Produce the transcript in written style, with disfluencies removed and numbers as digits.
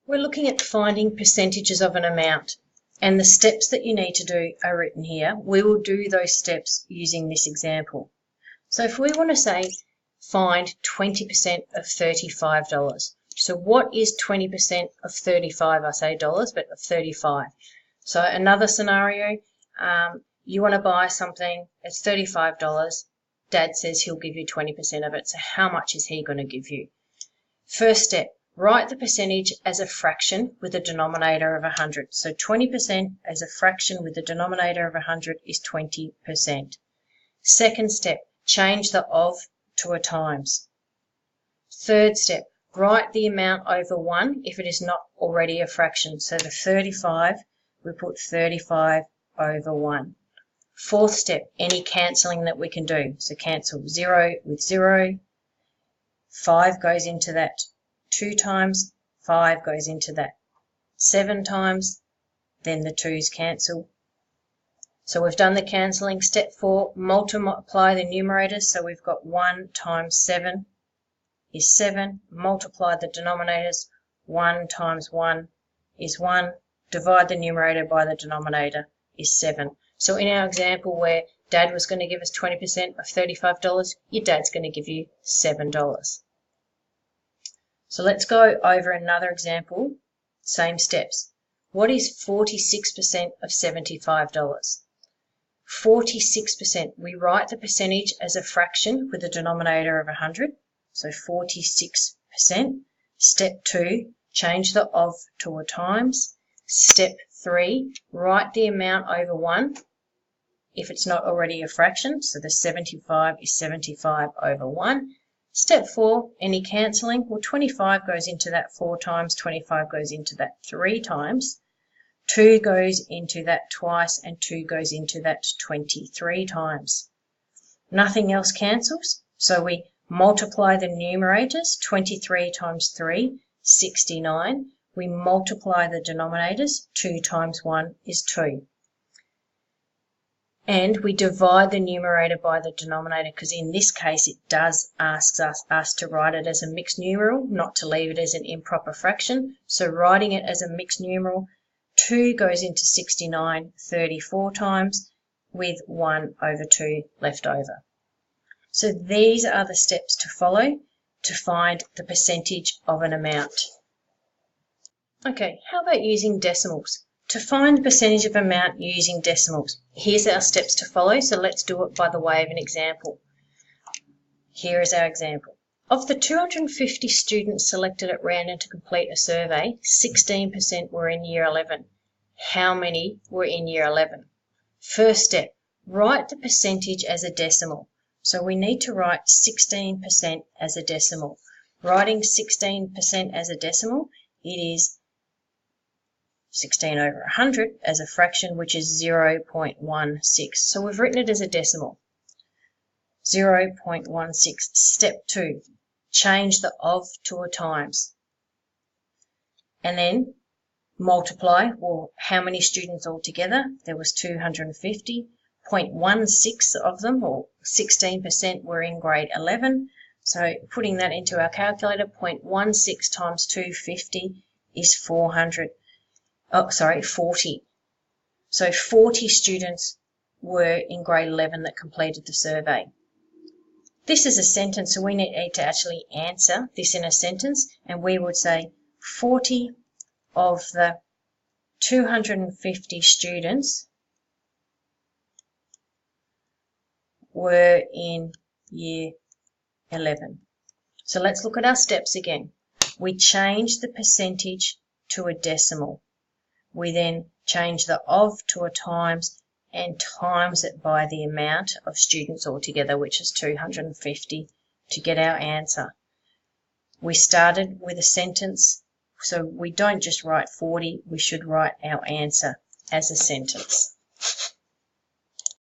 We're looking at finding percentages of an amount, and the steps that you need to do are written here. We will do those steps using this example. So if we want to say find 20% of $35, so what is 20% of 35? I say dollars, but of 35. So another scenario, you want to buy something, it's $35. Dad says he'll give you 20% of it. So how much is he going to give you? First step, write the percentage as a fraction with a denominator of 100. So 20% as a fraction with a denominator of 100 is 20%. Second step, change the of to a times. Third step, write the amount over 1 if it is not already a fraction. So the 35, we put 35 over 1. Fourth step, any cancelling that we can do. So cancel 0 with 0. 5 goes into that 2 times, 5 goes into that 7 times, then the 2's cancel. So we've done the cancelling. Step 4, multiply the numerators. So we've got 1 times 7 is 7. Multiply the denominators. 1 times 1 is 1. Divide the numerator by the denominator is 7. So in our example where Dad was going to give us 20% of $35, your dad's going to give you $7. So let's go over another example, same steps. What is 46% of $75? 46%, we write the percentage as a fraction with a denominator of 100, so 46%. Step 2, change the of to a times. Step 3, write the amount over 1 if it's not already a fraction, so the 75 is 75 over 1. Step 4, any cancelling? Well, 25 goes into that 4 times, 25 goes into that 3 times, 2 goes into that twice, and 2 goes into that 23 times. Nothing else cancels, so we multiply the numerators. 23 times 3, 69. We multiply the denominators. 2 times 1 is 2. And we divide the numerator by the denominator, because in this case it does ask us to write it as a mixed numeral, not to leave it as an improper fraction. So writing it as a mixed numeral, 2 goes into 69 34 times with 1 over 2 left over. So these are the steps to follow to find the percentage of an amount. Okay, how about using decimals? To find the percentage of amount using decimals, here's our steps to follow, so let's do it by the way of an example. Here is our example. Of the 250 students selected at random to complete a survey, 16% were in Year 11. How many were in Year 11? First step, write the percentage as a decimal. So we need to write 16% as a decimal. Writing 16% as a decimal, it is 16 over 100 as a fraction, which is 0.16. So we've written it as a decimal. 0.16. Step 2, change the of to a times. And then multiply, well, how many students altogether? There was 250. 0.16 of them, or 16%, were in grade 11. So putting that into our calculator, 0.16 times 250 is 40. So 40 students were in grade 11 that completed the survey. This is a sentence, so we need to actually answer this in a sentence, and we would say 40 of the 250 students were in Year 11. So let's look at our steps again. We change the percentage to a decimal. We then change the of to a times and times it by the amount of students altogether, which is 250, to get our answer. We started with a sentence, so we don't just write 40, we should write our answer as a sentence.